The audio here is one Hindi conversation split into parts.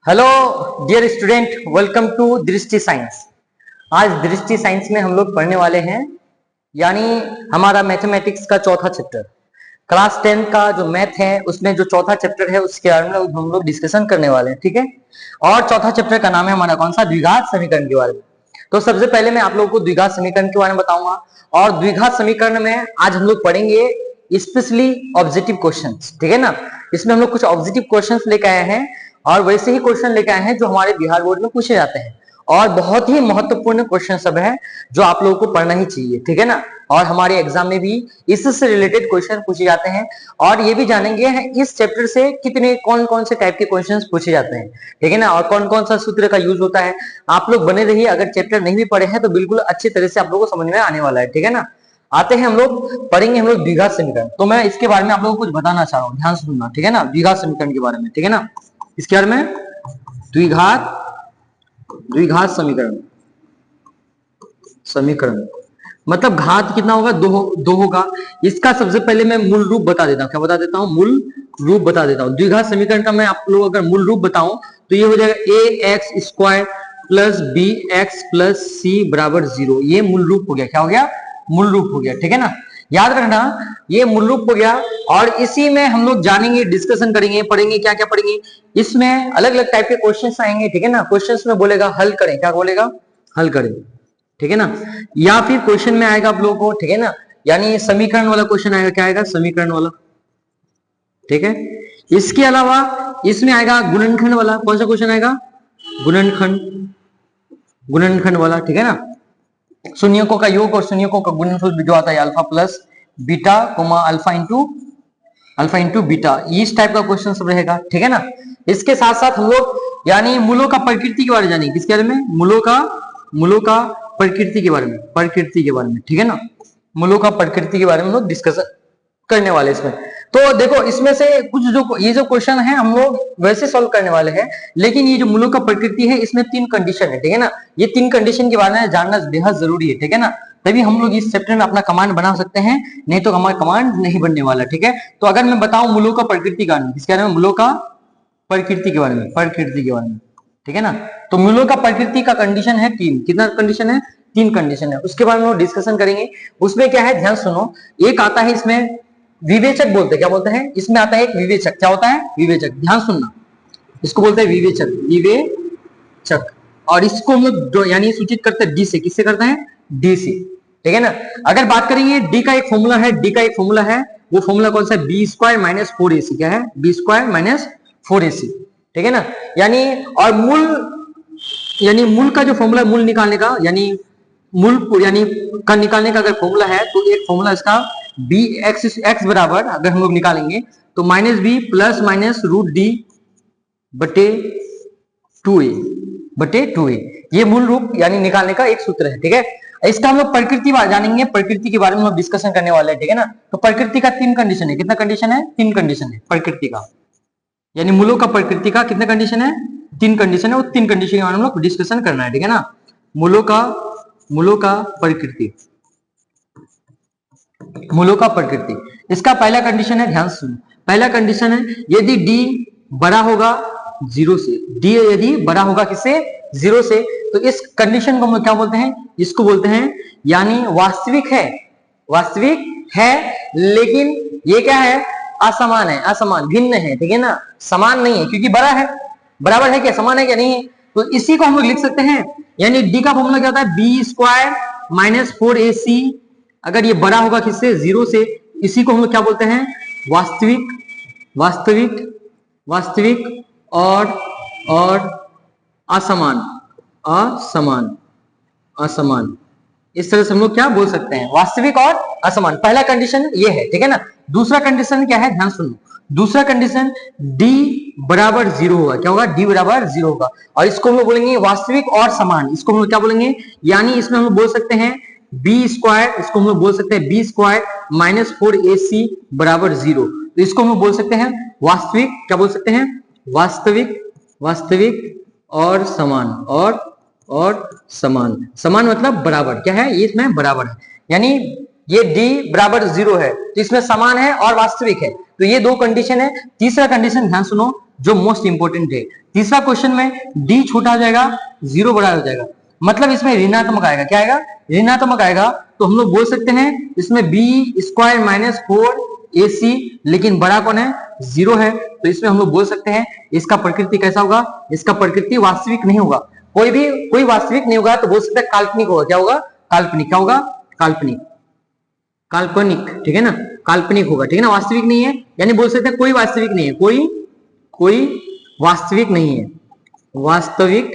Hello dear student, welcome to Drishti science. आज दृष्टि साइंस में हम लोग पढ़ने वाले हैं यानी हमारा मैथमेटिक्स का चौथा चैप्टर। क्लास 10 का जो मैथ है उसमें जो चौथा चैप्टर है उसके बारे में हम लोग डिस्कशन करने वाले हैं, ठीक है। और चौथा चैप्टर का नाम है हमारा कौन सा, द्विघात समीकरण के बारे में। तो सबसे पहले मैं आप लोगों को द्विघात समीकरण के बारे में बताऊंगा और द्विघात समीकरण में आज हम लोग पढ़ेंगे स्पेशली ऑब्जेक्टिव क्वेश्चंस, ठीक है ना। इसमें हम लोग कुछ ऑब्जेक्टिव क्वेश्चंस लेके आए हैं और वैसे ही क्वेश्चन लेके आए हैं जो हमारे बिहार बोर्ड में पूछे जाते हैं और बहुत ही महत्वपूर्ण क्वेश्चन सब है जो आप लोगों को पढ़ना ही चाहिए, ठीक है ना। और हमारे एग्जाम में भी इससे रिलेटेड क्वेश्चन पूछे जाते हैं और ये भी जानेंगे इस चैप्टर से कितने कौन कौन से टाइप के क्वेश्चंस पूछे जाते हैं, ठीक है ना, और कौन कौन सा सूत्र का यूज होता है। आप लोग बने रहिए, अगर चैप्टर नहीं भी पढ़े हैं तो बिल्कुल अच्छी तरह से आप लोगों को समझ में आने वाला है, ठीक है ना। आते हैं हम लोग पढ़ेंगे हम लोग द्विघात समीकरण। तो मैं इसके बारे में आप लोगों को कुछ बताना चाह रहा हूँ, ध्यान से सुनना, ठीक है ना। द्विघात समीकरण के बारे में, ठीक है ना, इसके बारे में द्विघात द्विघात समीकरण समीकरण मतलब घात कितना होगा, दो होगा। इसका सबसे पहले मैं मूल रूप बता देता हूं। क्या बता देता हूं? मूल रूप बता देता हूं। द्विघात समीकरण का मैं आप लोग अगर मूल रूप बताऊं तो ये हो जाएगा a x square plus b x plus c बराबर 0। ये मूल रूप हो गया। क्या हो गया? मूल रूप हो गया, ठीक है ना। याद रखना ये मूल रूप हो गया और इसी में हम लोग जानेंगे, डिस्कशन करेंगे, पढ़ेंगे। क्या क्या पढ़ेंगे? इसमें अलग अलग टाइप के क्वेश्चंस आएंगे, ठीक है ना। क्वेश्चंस में बोलेगा हल करें। क्या बोलेगा? हल करें, ठीक है ना। या फिर क्वेश्चन में आएगा आप लोगों को, ठीक है ना, यानी समीकरण वाला क्वेश्चन आएगा। क्या आएगा? समीकरण वाला, ठीक है। इसके अलावा इसमें आएगा गुणनखंड वाला। कौन सा क्वेश्चन आएगा? गुणनखंड वाला, ठीक है ना। शून्यकों का योग और शून्यकों का गुणनफल जो आता है alpha plus beta comma alpha into beta, इस टाइप का क्वेश्चन सब रहेगा, ठीक है ना। इसके साथ साथ हम लोग यानी मूलों का प्रकृति के बारे में जानेंगे। किसके बारे में? मूलों का प्रकृति के बारे में, ठीक है ना। मूलों का प्रकृति के बारे में हम लोग डिस्कशन करने वाले इसमें। तो देखो इसमें से कुछ जो ये जो क्वेश्चन है हम लोग वैसे सॉल्व करने वाले हैं, लेकिन ये जो मूलों का प्रकृति है इसमें 3 कंडीशन है, ठीक है ना। ये 3 कंडीशन के बारे में जानना बेहद जरूरी है, ठीक है ना। तभी हम लोग इस चैप्टर में अपना कमांड बना सकते हैं, नहीं तो हमारा कमांड नहीं बनने वाला, ठीक है। तो अगर मैं बताऊं मूलों का प्रकृति का, इसके बारे में मूलों का प्रकृति के बारे में, ठीक है ना। तो मूलों का प्रकृति का कंडीशन है 3। कितना कंडीशन है? 3 कंडीशन है। उसके बारे में हम डिस्कशन करेंगे। उसमें क्या है, ध्यान सुनो। एक आता है इसमें विवेचक बोलते हैं। क्या बोलते हैं? इसमें आता है एक विवेचक। क्या होता है? विवेचक। ध्यान सुनना, इसको बोलते हैं विवेचक। और इसको हम लोग यानी सूचित करते हैं डी से। किससे करते हैं? डी से, ठीक है ना। अगर बात करेंगे डी का एक फॉर्मूला है, वो फॉर्मूला कौन सा है? B square minus 4ac। क्या है? बी स्क्वायर माइनस 4ac, ठीक है ना। यानी और मूल का जो फॉर्मूला, मूल निकालने का यानी निकालने का अगर फॉर्मूला है तो एक फॉर्मूला इसका बी एक्स बराबर अगर हम लोग निकालेंगे तो minus B plus minus root D बटे 2a। ये मूल रूप यानी निकालने का एक सूत्र है, ठीक है। इसका हम लोग प्रकृति जानेंगे, प्रकृति के बारे में हम डिस्कशन करने वाले हैं, ठीक है ना। तो प्रकृति का 3 कंडीशन है। कितना कंडीशन है? 3 कंडीशन है प्रकृति का, यानी मूलों का प्रकृति का कितना कंडीशन है? 3 कंडीशन है। वो 3 कंडीशन के बारे में हम लोग डिस्कशन करना है, ठीक है ना। मूलों का प्रकृति इसका पहला कंडीशन है, ध्यान सुनो। पहला कंडीशन है यदि डी बड़ा होगा 0 से, डी यदि बड़ा होगा किससे? 0 से, तो इस कंडीशन को हम क्या बोलते हैं? इसको बोलते हैं यानी वास्तविक है लेकिन ये क्या है? असमान भिन्न है, ठीक है ना। समान नहीं है क्योंकि बड़ा है। बराबर है क्या? समान है क्या? नहीं है। तो इसी को हम लोग लिख सकते हैं यानी डी का फॉर्मूला क्या होता है? B square minus 4ac। अगर ये बड़ा होगा किससे? 0 से, इसी को हम लोग क्या बोलते हैं? वास्तविक और असमान। इस तरह से हम लोग क्या बोल सकते हैं? वास्तविक और असमान। पहला कंडीशन ये है, ठीक है ना। दूसरा कंडीशन क्या है? ध्यान सुनो। दूसरा कंडीशन डी बराबर 0 होगा। क्या होगा? डी बराबर 0 होगा। और इसको हम लोग बोलेंगे वास्तविक और समान। इसको हम लोग क्या बोलेंगे? यानी इसमें हम लोग बोल सकते हैं बी स्क्वायर, इसको हम लोग बोल सकते हैं बी स्क्वायर माइनस 4ac बराबर 0। तो इसको हम लोग बोल सकते हैं वास्तविक। क्या बोल सकते हैं? वास्तविक और समान। समान मतलब बराबर। क्या है? ये इसमें बराबर है, यानी ये d बराबर 0 है तो इसमें समान है और वास्तविक है, तो ये दो कंडीशन है। तीसरा कंडीशन ध्यान सुनो जो मोस्ट इंपोर्टेंट है, तीसरा क्वेश्चन में d छोटा हो जाएगा 0 बड़ा हो जाएगा, मतलब इसमें ऋणात्मक आएगा। क्या आएगा? ऋणात्मक आएगा। तो हम लोग बोल सकते हैं इसमें b स्क्वायर माइनस 4ac, लेकिन बड़ा कौन है? 0 है, तो इसमें हम लोग बोल सकते हैं इसका प्रकृति कैसा होगा? इसका प्रकृति वास्तविक नहीं होगा। कोई वास्तविक नहीं होगा तो बोल सकते हैं काल्पनिक होगा। क्या होगा? काल्पनिक। क्या होगा? काल्पनिक। काल्पनिक, ठीक है ना, काल्पनिक होगा, ठीक है ना, वास्तविक नहीं है, यानी बोल सकते हैं कोई वास्तविक नहीं है, कोई वास्तविक नहीं है, वास्तविक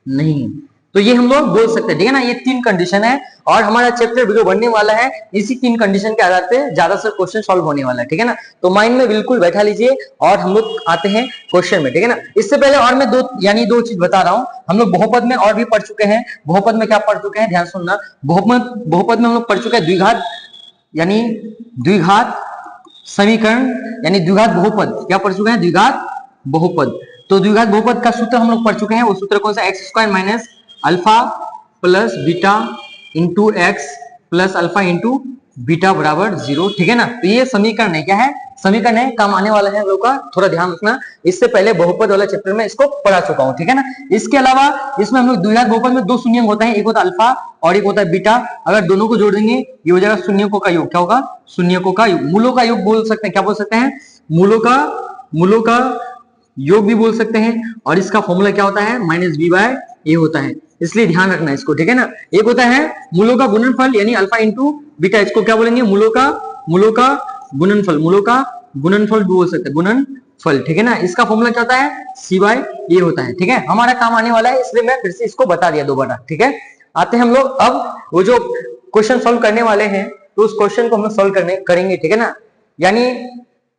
नहीं है। तो ये हम लोग बोल सकते हैं, ठीक है ना। ये तीन कंडीशन है और हमारा चैप्टर वीडियो बनने वाला है इसी तीन कंडीशन के आधार पे ज्यादा से क्वेश्चन सॉल्व होने वाला है, ठीक है ना। तो माइंड में बिल्कुल बैठा लीजिए और हम लोग आते हैं क्वेश्चन में, ठीक है ना। इससे पहले और मैं दो चीज बता रहा हूं। हम लोग बहुपद में और भी पढ़ चुके हैं। बहुपद में क्या पढ़ चुके हैं? ध्यान सुनना। बहुपद में हम लोग पढ़ चुके हैं द्विघात यानी द्विघात समीकरण यानी द्विघात बहुपद। क्या पढ़ चुके हैं? द्विघात बहुपद। तो द्विघात बहुपद का सूत्र हम लोग पढ़ चुके हैं। वो सूत्र कौन सा? X square minus alpha plus beta into x plus alpha into beta बराबर 0, ठीक है ना। तो ये समीकरण है। क्या है? समीकरण है, काम आने वाला है हम लोग का, थोड़ा ध्यान रखना। इससे पहले बहुपद वाला चैप्टर में इसको पढ़ा चुका हूं, ठीक है ना। इसके अलावा इसमें हम लोग द्विघात बहुपद में दो शून्यक होता है, एक होता है अल्फा और एक होता है बीटा। अगर दोनों को जोड़ देंगे ये हो जाएगा शून्यकों का योग। क्या होगा? शून्यकों का योग। मूलों का योग बोल सकते हैं। क्या बोल सकते हैं? मूलों का योग भी बोल सकते हैं। और इसका फॉर्मूला क्या होता है? माइनस बी बाय ए होता है, इसलिए ध्यान रखना इसको, ठीक है ना। एक होता है मूलों का गुणनफल यानी अल्फा इंटू बीटा, इसको क्या बोलेंगे? मूलों का गुणनफल भी बोल सकते हैं, गुणनफल, ठीक है ना। इसका फॉर्मूला क्या होता है? सी बाय ए होता है, ठीक है। हमारा काम आने वाला है इसलिए मैं फिर से इसको बता दिया दोबारा, ठीक है। आते हैं हम लोग अब वो जो क्वेश्चन सॉल्व करने वाले हैं, तो उस क्वेश्चन को हम लोग सॉल्व करेंगे, ठीक है ना। यानी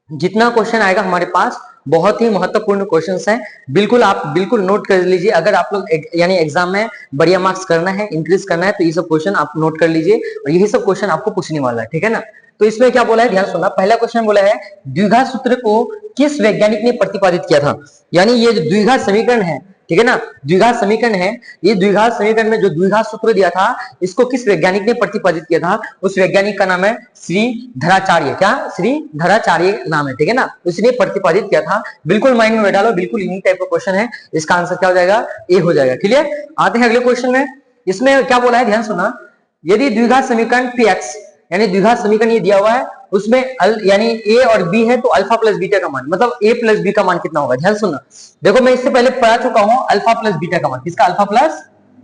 जितना क्वेश्चन आएगा हमारे पास बहुत ही महत्वपूर्ण क्वेश्चंस हैं, बिल्कुल आप बिल्कुल नोट कर लीजिए। अगर आप लोग यानी एग्जाम में बढ़िया मार्क्स करना है, इंक्रीज करना है, तो ये सब क्वेश्चन आप नोट कर लीजिए और यही सब क्वेश्चन आपको पूछने वाला है, ठीक है ना। तो इसमें क्या बोला है? ध्यान सुनना। पहला क्वेश्चन बोला है द्विघात सूत्र को किस वैज्ञानिक ने प्रतिपादित किया था। यानी ये जो द्विघात समीकरण है, ठीक है ना, द्विघात समीकरण है, ये द्विघात समीकरण में जो द्विघात सूत्र दिया था इसको किस वैज्ञानिक ने प्रतिपादित किया था? उस वैज्ञानिक का नाम है श्रीधराचार्य। क्या? श्रीधराचार्य नाम है, ठीक है ना। उसने प्रतिपादित किया था। बिल्कुल माइंड में बैठा लो, बिल्कुल यूनिक टाइप का क्वेश्चन है। इसका आंसर क्या हो जाएगा? ए हो जाएगा। क्लियर? आते हैं अगले क्वेश्चन में। इसमें क्या बोला है? ध्यान सुना। यदि द्विघात समीकरण px यानी द्विघात समीकरण ये दिया हुआ है, उसमें यानी ए और बी है, तो अल्फा प्लस बीटा का मान मतलब ए प्लस बी का मान कितना होगा? ध्यान सुनना। देखो मैं इससे पहले पढ़ा चुका हूं अल्फा प्लस बीटा का मान। किसका? अल्फा प्लस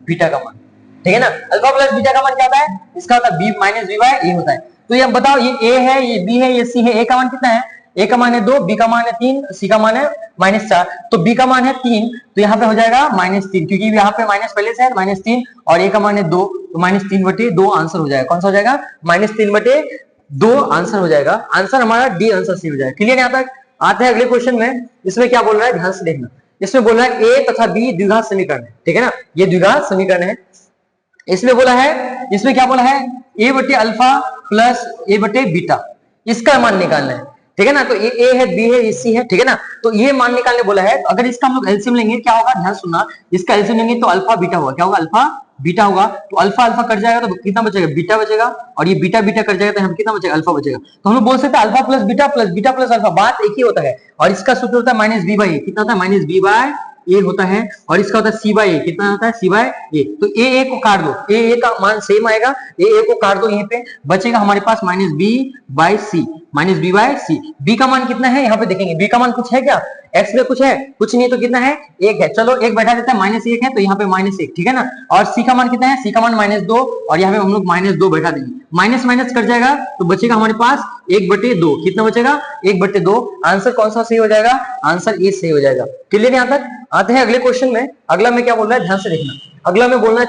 बीटा का मान, ठीक है ना। अल्फा प्लस बीटा का मान क्या होता है? इसका होता है बी माइनस बी बाय ए होता है। तो ये बताओ, ये ए है, ये बी है, ये सी है। ए का मान कितना है? ए का मान है 2, बी का मान है 3, सी का मान है -4। तो बी का मान है 3, तो यहाँ पे हो जाएगा -3, क्योंकि यहाँ पे माइनस पहले से है -3, और ए का मान है 2, तो -3/2 आंसर हो जाएगा। कौन सा हो जाएगा? -3/2 आंसर हो जाएगा। आंसर हमारा डी, आंसर सी हो जाएगा। क्लियर? यहाँ तक आते हैं अगले क्वेश्चन में। इसमें क्या बोल रहा है? ध्यान से देखना। इसमें बोल रहा है ए तथा बी द्विघात समीकरण है, ठीक है ना। ये द्विघात समीकरण है। इसमें बोला है, इसमें क्या बोला है? ए बटे अल्फा प्लस ए बटे बीटा, इसका मान निकालना है, ठीक है ना। तो ये ए है, बी है, सी है, ठीक है ना। तो ये मान निकालने बोला है। तो अगर इसका हम लोग एलसीएम लेंगे क्या होगा? ध्यान सुनना। इसका एलसीएम लेंगे तो अल्फा बीटा होगा। क्या होगा? अल्फा बीटा होगा। तो अल्फा अल्फा कट जाएगा तो कितना बचेगा? बीटा बचेगा। और ये बीटा बीटा कट जाएगा तो हम कितना बचेगा? अल्फा बचेगा। तो हम लोग बोल सकते हैं alpha plus beta plus alpha, बात एक ही होता है। और इसका सूत्र होता है माइनस बी बाई ए। कितना होता है? माइनस बी बाय ए होता है। और इसका होता है सी बाय ए। कितना होता है? सी बाय ए। तो ए को काट दो, ए का मान सेम आएगा, ए को काट दो, यहीं पे बचेगा हमारे पास माइनस बी बाय सी, माइनस बी बाय सी। बी का मान कितना है? यहाँ पे देखेंगे बी का मान कुछ है क्या? एक्स में कुछ है? कुछ नहीं है, तो कितना है? 1 है। चलो 1 बैठा देता है, -1 है, तो यहाँ पे -1, ठीक है ना। और सी का मान कितना है? सी का मान -2, और यहाँ पे हम लोग -2 बैठा देंगे। माइनस माइनस कट जाएगा तो बचेगा हमारे पास 1/2। कितना बचेगा? 1/2। आंसर कौन सा सही हो जाएगा? आंसर ए सही हो जाएगा। क्लियर? यहाँ तक आते हैं अगले क्वेश्चन में। अगला में क्या बोल रहा है? ध्यान से देखना। अगला में बोलना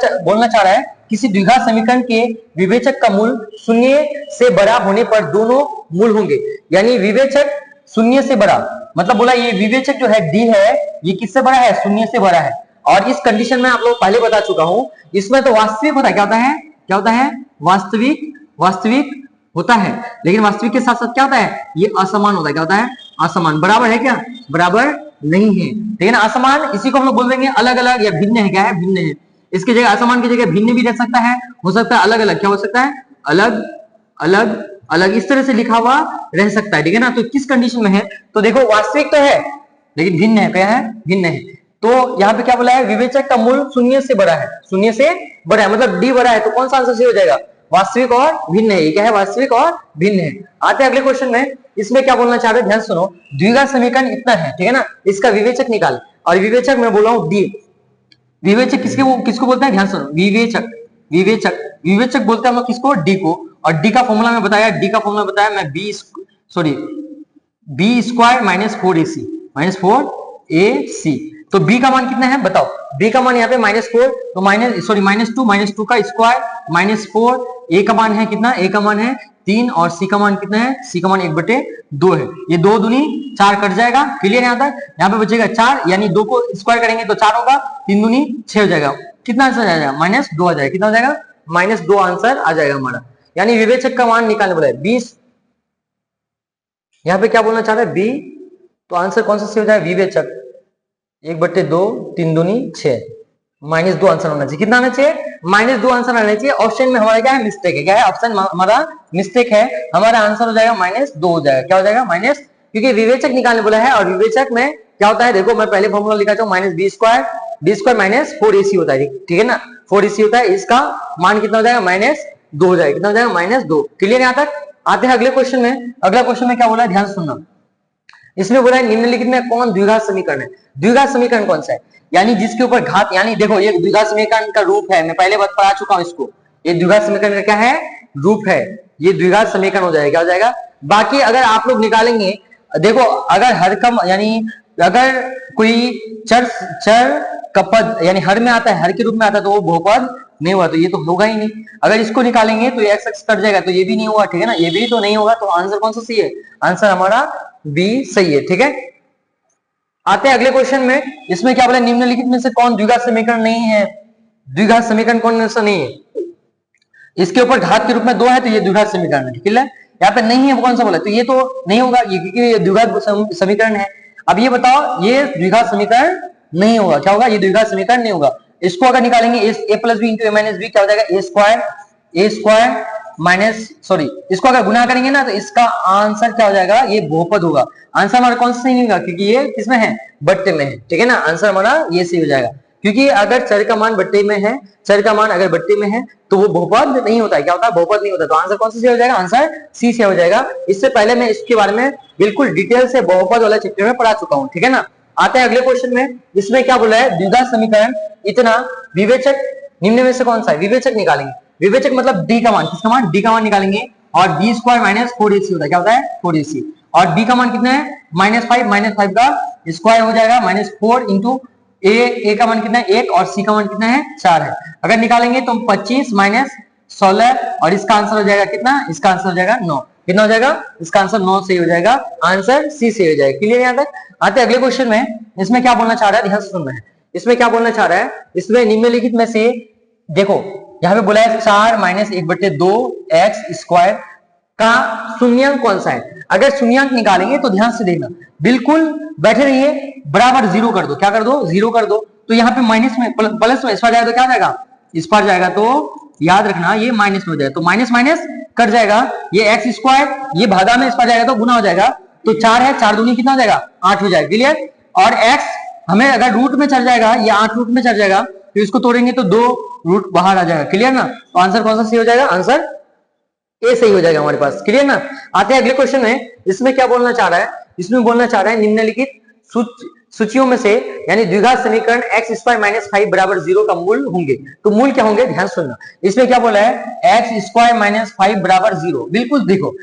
चाह रहा है किसी द्विघात समीकरण के विवेचक का मूल 0 से बड़ा होने पर दोनों मूल होंगे। यानी विवेचक 0 से बड़ा, मतलब बोला ये विवेचक जो है डी है, ये किससे बड़ा है? 0 से बड़ा है। और इस कंडीशन में आप लोग पहले बता चुका हूं, इसमें तो वास्तविक होता है। क्या होता है? क्या होता है? वास्तविक होता है। लेकिन वास्तविक के साथ साथ क्या होता है? ये असमान होता है। क्या होता है? असमान। बराबर है क्या? बराबर नहीं है, ठीक है ना। असमान इसी को हम लोग बोल देंगे अलग अलग या भिन्न है। क्या है? भिन्न है। इसकी जगह असमान की जगह भिन्न भी रह सकता है, हो सकता है अलग अलग, क्या हो सकता है, अलग अलग अलग, इस तरह से लिखा हुआ रह सकता है, ठीक है ना। तो किस कंडीशन में है, तो देखो वास्तविक तो है लेकिन भिन्न है, क्या है, भिन्न है। तो यहाँ पे क्या बोला है, विवेचक का मूल शून्य से बड़ा है, शून्य से बड़ा है, मतलब डी बड़ा है, तो कौन सा आंसर सही हो जाएगा, वास्तविक और भिन्न है, ये क्या है, वास्तविक और भिन्न है। आते हैं अगले क्वेश्चन में, इसमें क्या बोलना चाह रहे हैं, ध्यान सुनो, द्विघात समीकरण इतना है, ठीक है ना, इसका विवेचक निकाल, और विवेचक मैं बोला हूं डी, विवेचक किसको बोलते हैं, ध्यान सुनो, विवेचक विवेचक विवेचक बोलते हैं हम लोग किसको, डी को, और डी का फॉर्मूला मैं बताया, डी का फॉर्मूला बताया मैं बी स्क्वायर माइनस 4ac, तो बी का मान कितना है बताओ, बी का मान यहाँ पे -4, तो -2 का स्क्वायर -4, ए का मान है कितना, ए का मान है 3, और सी का मान कितना है, सी का मान 1/2 है, ये 2 दूनी 4 कट जाएगा, क्लियर यहाँ तक, यहाँ पे बचेगा 4, यानी 2 को स्क्वायर करेंगे तो 4 होगा, 3 दूनी 6 हो जाएगा, कितना आंसर आ जाएगा, -2 आ जाएगा, कितना हो जाएगा, -2 आंसर आ जाएगा हमारा, यानी विवेचक का मान निकालने बोला है 20, यहाँ पे क्या बोलना चाह रहा है बी, तो आंसर कौन सा सही हो जाएगा, विवेचक 1/2, 3 दूनी 6, -2 आंसर होना चाहिए, कितना आना चाहिए, -2 आंसर आना चाहिए। ऑप्शन में हमारा क्या है, मिस्टेक है, क्या है, ऑप्शन हमारा मिस्टेक है, हमारा आंसर हो जाएगा -2 हो जाएगा, क्या हो जाएगा माइनस, क्योंकि विवेचक निकालने बोला है, और विवेचक में क्या होता है, देखो मैं पहले फॉर्मूला लिखा चाहूँ, -b स्क्वायर -4ac होता है, ठीक है ना, 4ac होता है, इसका मान कितना हो जाएगा, -2 हो जाएगा, कितना हो जाएगा, -2, क्लियर यहाँ तक। आते हैं अगले क्वेश्चन में, अगला क्वेश्चन में क्या बोला है, ध्यान सुनना, इसमें बोला है निम्नलिखित में कौन द्विघात समीकरण है, द्विघात समीकरण कौन सा है, यानी जिसके ऊपर घात, यानी देखो ये द्विघात समीकरण का रूप है, मैं पहले पढ़ा चुका हूं इसको, ये द्विघात समीकरण का क्या है, रूप है, ये द्विघात समीकरण हो जाएगा, क्या हो जाएगा। बाकी अगर आप लोग निकालेंगे, देखो अगर हर कम, यानी अगर कोई चर का पद यानी हर में आता है, हर के रूप में आता है, तो वो बहुपद नहीं हुआ, तो ये तो होगा ही नहीं। अगर इसको निकालेंगे तो ये एक्स एक्स कट जाएगा, तो ये भी नहीं होगा, ठीक है ना, ये भी तो नहीं होगा, तो आंसर कौन सा सही है, आंसर हमारा बी सही है, ठीक है। आते हैं अगले क्वेश्चन में, इसमें क्या बोला, निम्नलिखित में से कौन द्विघात समीकरण नहीं है, द्विघात समीकरण कौन सा नहीं है, इसके ऊपर घात के रूप में 2 है, तो ये द्विघात समीकरण है, ठीक है। यहाँ पे नहीं है, कौन सा बोला, तो ये तो नहीं होगा, ये क्योंकि ये द्विघात समीकरण है। अब ये बताओ, ये द्विघात समीकरण नहीं होगा, क्या होगा, ये द्विघात समीकरण नहीं होगा। इसको अगर निकालेंगे, a plus B into A minus B, क्या हो जाएगा, ए स्क्वायर माइनस, सॉरी, इसको अगर गुना करेंगे ना, तो इसका आंसर क्या हो जाएगा, ये बहुपद होगा। आंसर हमारा कौन सा सही नहीं होगा, क्योंकि ये किसमें है, बट्टे में है, ठीक है ना, आंसर हमारा ये सही हो जाएगा, क्योंकि अगर चर का मान बट्टे में है, चर का मान अगर बट्टे में है तो वो बहुपद नहीं होता है, क्या होता है, बहुपद नहीं होता, तो आंसर कौन सा सही हो जाएगा, आंसर सी से हो जाएगा। इससे पहले मैं इसके बारे में बिल्कुल डिटेल से बहुपद वाला चैप्टर में पढ़ा चुका हूँ, ठीक है ना। आते हैं अगले क्वेश्चन में, इसमें क्या बोला है, द्विघात समीकरण इतना, विवेचक निम्न में से कौन सा है, विवेचक निकालेंगे, विवेचक मतलब डी का मान, किसका मान, डी का मान निकालेंगे, और बी स्क्वायर माइनस 4ac होता है, क्या होता है, 4ac, और बी का मान कितना है, -5 का स्क्वायर हो जाएगा, -4 इंटू ए का मान कितना है 1, और सी का मान कितना है 4 है। अगर निकालेंगे तो 25 माइनस 16, और इसका आंसर हो जाएगा कितना, इसका आंसर हो जाएगा 9, कितना हो जाएगा, इसका आंसर 9 सही हो जाएगा, आंसर सी से हो जाएगा, क्लियर यहाँ तक। आते अगले क्वेश्चन में, इसमें क्या बोलना चाह रहा है, ध्यान से सुनना है, इसमें क्या बोलना चाह रहा है, इसमें निम्नलिखित में से देखो यहाँ पे बोला है 4 माइनस 1/2 एक्स स्क्वायर का शून्यांक कौन सा है। अगर शून्यांक निकालेंगे तो ध्यान से देखना, बिल्कुल बैठे रहिए, बराबर 0 कर दो, क्या कर दो, 0 कर दो, तो यहाँ पे माइनस में प्लस में इस पार जाएगा तो क्या जाएगा, इस पार जाएगा, तो याद रखना ये माइनस में हो जाएगा, तो माइनस माइनस कट जाएगा, ये एक्स स्क्वायर ये भागा में इस पार जाएगा तो गुना हो जाएगा, तो 4 है, 4 दूनी कितना हो जाएगा, 8 हो जाएगा, क्लियर। और एक्स हमें अगर रूट में चढ़ जाएगा, ये 8 रूट में चढ़ जाएगा, तो इसको तोड़ेंगे तो 2 रूट बाहर आ जाएगा, क्लियर ना, तो आंसर कौन सा सही हो जाएगा, आंसर ए सही हो जाएगा हमारे पास, क्लियर ना। आते हैं अगले क्वेश्चन में, इसमें क्या बोलना चाह रहा है, इसमें बोलना चाह रहा है निम्नलिखित सूचियों में से, यानी द्विघात समीकरण एक्स स्क्वायर माइनस 5 बराबर 0 का मूल होंगे, तो मूल क्या होंगे, ध्यान सुनना। इसमें क्या बोला है, एक्स स्क्वायर माइनस 5 बराबर 0, बिल्कुल देखो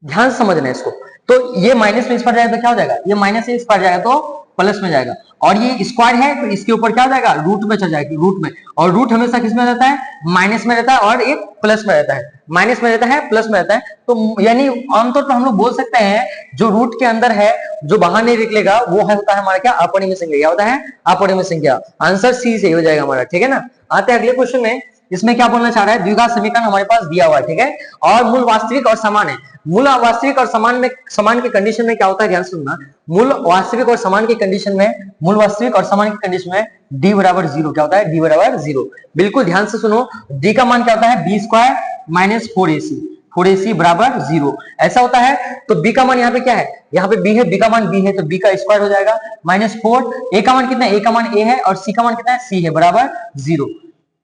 ध्यान समझना है इसको, तो ये माइनस में इस पर जाएगा तो क्या हो जाएगा, ये माइनस से इस पर जाएगा तो प्लस में जाएगा, और ये स्क्वायर है तो इसके ऊपर क्या हो जाएगा, रूट में चल जाएगी, रूट में, और रूट हमेशा किस में रहता है, माइनस में रहता है, और एक प्लस में रहता है, माइनस में रहता है, प्लस में रहता है, तो यानी आमतौर पर हम लोग बोल सकते हैं जो रूट के अंदर है, जो बाहर नहीं निकलेगा, वो होता है हमारा क्या, अपरिमेय संख्या, क्या होता है, अपरिमेय संख्या, आंसर सी से हो जाएगा हमारा, ठीक है ना। आते हैं अगले क्वेश्चन में, इसमें क्या बोलना चाह रहा है, द्विघात समीकरण हमारे पास दिया हुआ है, ठीक है, और मूल वास्तविक और समान है। मूल वास्तविक और समान के कंडीशन में क्या होता है, ध्यान से सुनना। मूल वास्तविक और समान की कंडीशन में, मूल वास्तविक और समान की कंडीशन में डी बराबर 0 क्या होता है, डी बराबर 0। बिल्कुल ध्यान से सुनो, डी का मान क्या होता है, बी स्क्वायर माइनस 4ac बराबर 0, ऐसा होता है। तो बी का मान यहाँ पे क्या है, यहाँ पे बी है, बी का मान बी है, तो बी का स्क्वायर हो जाएगा -4। ए का मान कितना है, ए का मान ए है, और सी का मान कितना है, सी है, बराबर 0।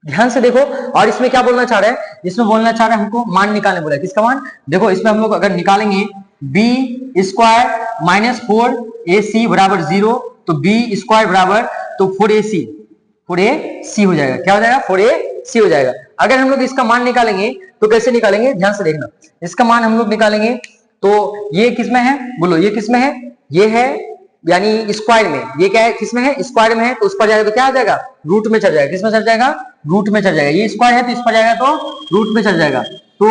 ध्यान से देखो, और इसमें क्या बोलना चाह रहा है, इसमें बोलना चाह रहा है हमको मान निकालने बोला है, किसका मान। देखो इसमें हम लोग अगर निकालेंगे बी स्क्वायर -4ac बराबर 0, तो बी स्क्वायर बराबर तो 4ac हो जाएगा, क्या हो जाएगा, 4ac हो जाएगा। अगर हम लोग इसका मान निकालेंगे तो कैसे निकालेंगे, ध्यान से देखना। इसका मान हम लोग निकालेंगे तो ये किसमें है, बोलो ये किसमें है, ये है यानी स्क्वायर में, ये क्या है, किसमें है, स्क्वायर में है, तो उस पर जाएगा तो क्या आ जाएगा, रूट में चढ़ जाएगा, किसमें चढ़ जाएगा, रूट में चढ़ जाएगा। ये स्क्वायर है तो इस पर जाएगा तो रूट में चढ़ जाएगा, तो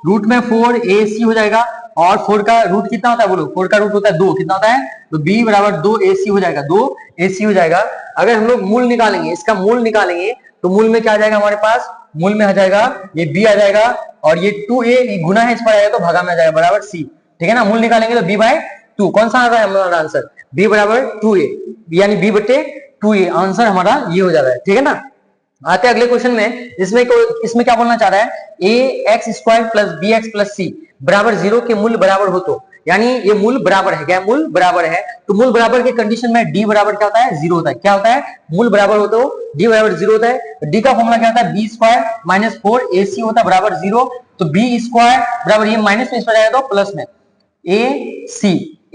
रूट में 4ac हो जाएगा। और 4 का रूट कितना होता है, बोलो 4 का रूट होता है 2, कितना होता है, तो b बराबर 2ac हो जाएगा, 2ac हो जाएगा। अगर हम लोग मूल निकालेंगे, इसका मूल निकालेंगे तो मूल में क्या आ जाएगा हमारे पास, मूल में आ जाएगा ये b आ जाएगा, और ये 2a गुना है, इस पर आएगा तो भागा में आ जाएगा, बराबर c, ठीक है ना। मूल निकालेंगे तो b/2, कौन सा आ रहा है हमारा आंसर, b बराबर 2a, यानी b/2a आंसर हमारा ये हो जा रहा है, ठीक है ना। आते हैं अगले क्वेश्चन में, इसमें क्या बोलना चाह रहा है, ax square plus bx plus c बराबर 0 के मूल बराबर हो तो, यानी ये मूल बराबर है, क्या मूल बराबर है, तो मूल बराबर के कंडीशन में d बराबर क्या होता है, 0 होता है, क्या होता है, मूल बराबर हो तो d बराबर 0 होता है। d का फॉर्मूला क्या होता है, b स्क्वायर माइनस 4ac होता है बराबर 0, तो b स्क्वायर बराबर ये माइनस में इस पर जाएगा तो प्लस में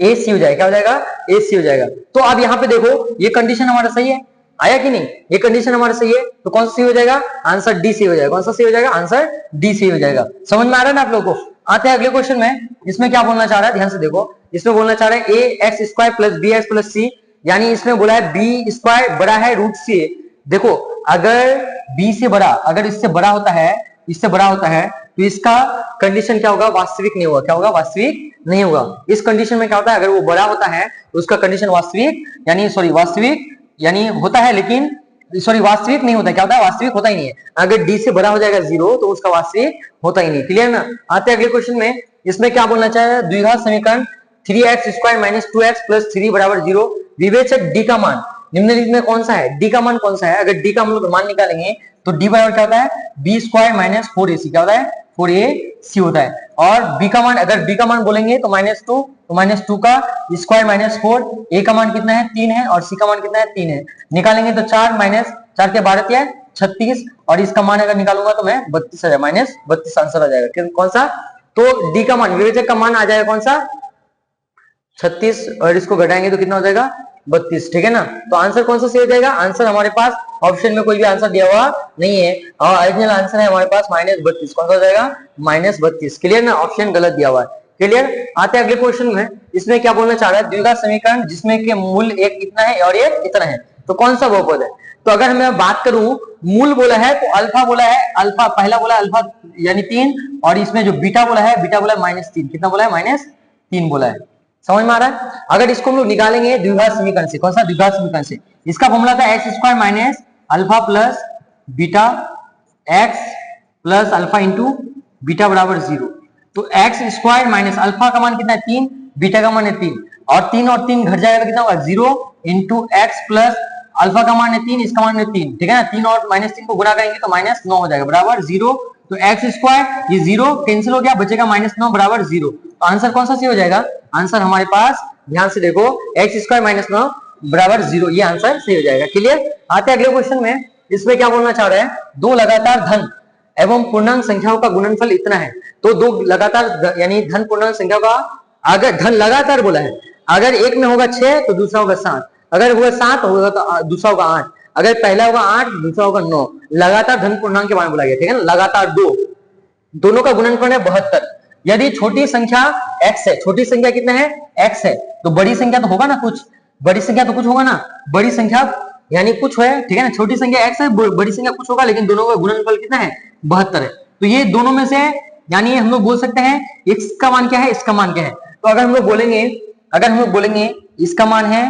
ac हो जाएगा, क्या हो जाएगा, ac हो जाएगा। तो अब यहाँ पे देखो ये कंडीशन हमारा सही है, आया कि नहीं, ये कंडीशन हमारा सही है, तो कौन सा सही हो जाएगा, आंसर डी सी हो जाएगा, कौन सा सही हो जाएगा, आंसर डी सी हो जाएगा। समझ में आ रहा है ना आप लोगों को। आते हैं अगले क्वेश्चन में, इसमें क्या बोलना चाह रहा है, ध्यान से देखो, इसमें बोलना चाह रहा है a x square plus b x plus c, यानी इसमें बोला है बी स्क्वायर बड़ा है रूट सी। देखो अगर बी से बड़ा, अगर इससे बड़ा होता है, इससे बड़ा होता है, तो इसका कंडीशन क्या होगा, वास्तविक नहीं होगा, क्या होगा, वास्तविक नहीं होगा। इस कंडीशन में क्या होता है, अगर वो बड़ा होता है तो उसका कंडीशन वास्तविक वास्तविक यानी होता है, लेकिन वास्तविक नहीं होता, क्या होता है, वास्तविक होता ही नहीं है। अगर डी से बड़ा हो जाएगा 0 तो उसका वास्तविक होता ही नहीं, क्लियर ना। आते हैं अगले क्वेश्चन में, इसमें क्या बोलना चाहे, द्विघात समीकरण 3x square minus 2x plus 3 बराबर 0, विवेचक डी का मान निम्नलिखित में कौन सा है, डी का मान कौन सा है। अगर डी का हम लोग मान निकालेंगे तो डी बराबर क्या होता है, बी स्क्वायर माइनस 4ac, क्या होता है, 4ac होता है। और बी का मान, अगर बी का मान बोलेंगे तो -2, तो -2 का स्क्वायर -4, ए का मान कितना है 3 है, और सी का मान कितना है 3 है। निकालेंगे तो 4 माइनस 4 के 12 है 36, और इसका मान अगर निकालूंगा तो मैं 32 आ जाएगा, -32 आंसर आ जाएगा, कौन सा, तो डी का मान, विवेचक का मान आ जाएगा कौन सा, 36, और इसको घटाएंगे तो कितना हो जाएगा, 32, ठीक है ना। तो आंसर कौन सा सही हो जाएगा, आंसर हमारे पास ऑप्शन में कोई भी आंसर दिया हुआ नहीं है, और ओरिजिनल आंसर है हमारे पास -32, कौन सा हो जाएगा, -32, क्लियर ना, ऑप्शन गलत दिया हुआ है, क्लियर। आते हैं अगले क्वेश्चन में, इसमें क्या बोलना चाह रहा है, द्विघात समीकरण जिसमें के मूल एक इतना है और एक इतना है, तो कौन सा बहुपद है। तो अगर मैं बात करूं, मूल बोला है तो अल्फा बोला है, अल्फा पहला बोला अल्फा यानी 3, और इसमें जो बीटा बोला है, बीटा बोला है -3, कितना बोला है, -3 बोला है। समझ में आ रहा है। अगर इसको हम लोग निकालेंगे द्विघात समीकरण से, कौन सा, द्विघात समीकरण से, इसका फॉर्मूला था x square minus alpha plus beta x plus alpha into beta बराबर 0। तो एक्स स्क्वायर माइनस अल्फा का मान कितना है 3, बीटा का मान है 3, और 3 और 3 घट जाएगा तो कितना होगा 0 इंटू एक्स प्लस अल्फा का मान है 3, इसका मान है 3, ठीक है ना। 3 और -3 को गुणा करेंगे तो -9 हो जाएगा बराबर 0। तो एक्स स्क्वायर ये 0 कैंसिल हो गया, बचेगा -9 बराबर 0। तो आंसर कौन सा सही हो जाएगा, आंसर हमारे पास ध्यान से देखो एक्स स्क्वायर -9 बराबर 0, ये आंसर सही हो जाएगा, क्लियर। आते हैं अगले क्वेश्चन में, इसमें क्या बोलना चाह रहा है, दो लगातार धन एवं पूर्णांक संख्याओं का गुणनफल इतना है। तो दो लगातार यानी धन पूर्णांक संख्या का, अगर धन लगातार बोला है, अगर एक में होगा 6 तो दूसरा होगा 7, अगर हुआ 7 होगा तो दूसरा होगा 8, अगर पहला होगा 8 दूसरा होगा 9, लगातार धन पूर्णांक के बारे में बोला गया, ठीक है ना। लगातार दोनों का गुणनफल है 72। यदि छोटी संख्या x है, छोटी संख्या कितना है x है, तो बड़ी संख्या तो होगा ना कुछ, बड़ी संख्या तो कुछ होगा ना, बड़ी संख्या यानी कुछ है, ठीक है ना। छोटी संख्या x है, बड़ी संख्या कुछ होगा, लेकिन दोनों का गुणनफल कितना है 72 है। तो ये दोनों में से यानी हम लोग बोल सकते हैं x का मान क्या है, इसका मान क्या है। तो अगर हम लोग बोलेंगे इसका मान है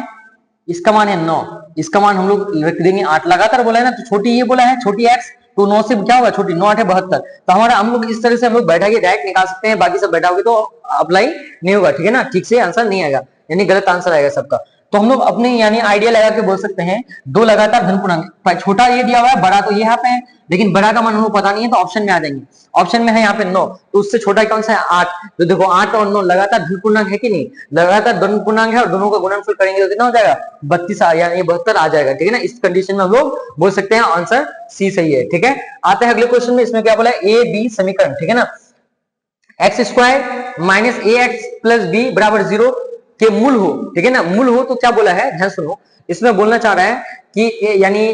9, इसका मान हम लोग रख देंगे 8, लगातार बोला है ना, तो छोटी ये बोला है छोटी x, तो 9 से क्या होगा छोटी, 9 8 72, तो हमारा हम लोग इस तरह से हम लोग बैठा के डायरेक्ट निकाल सकते हैं, बाकी सब बैठाओगे तो अप्लाई नहीं होगा, ठीक है ना, ठीक से आंसर नहीं आएगा, यानी गलत आंसर आएगा सबका। तो हम लोग अपने यानी आइडिया लगा के बोल सकते हैं दो लगातार धन पूर्णांक, छोटा ये दिया हुआ है, बड़ा तो ये यहाँ पे है, लेकिन बड़ा का मान हमको पता नहीं है, तो ऑप्शन में आ जाएंगे। ऑप्शन में है यहाँ पे 9, तो उससे छोटा कौन सा है 8, तो देखो 8 और 9 लगातार धन पूर्णांक है कि नहीं, लगातार धन पूर्णांक है, और दोनों का गुणनफल करेंगे तो कितना हो जाएगा 32 यानी 72 आ जाएगा, ठीक है ना। इस कंडीशन में हम लोग बोल सकते हैं आंसर सी सही है, ठीक है। आते हैं अगले क्वेश्चन में, इसमें क्या बोला है ए बी समीकरण, ठीक है ना, एक्स स्क्वायर माइनस ए एक्स प्लस बी बराबर 0 के मूल हो, ठीक है ना, मूल हो तो क्या बोला है, ध्यान सुनो, इसमें बोलना चाह रहा है कि यानी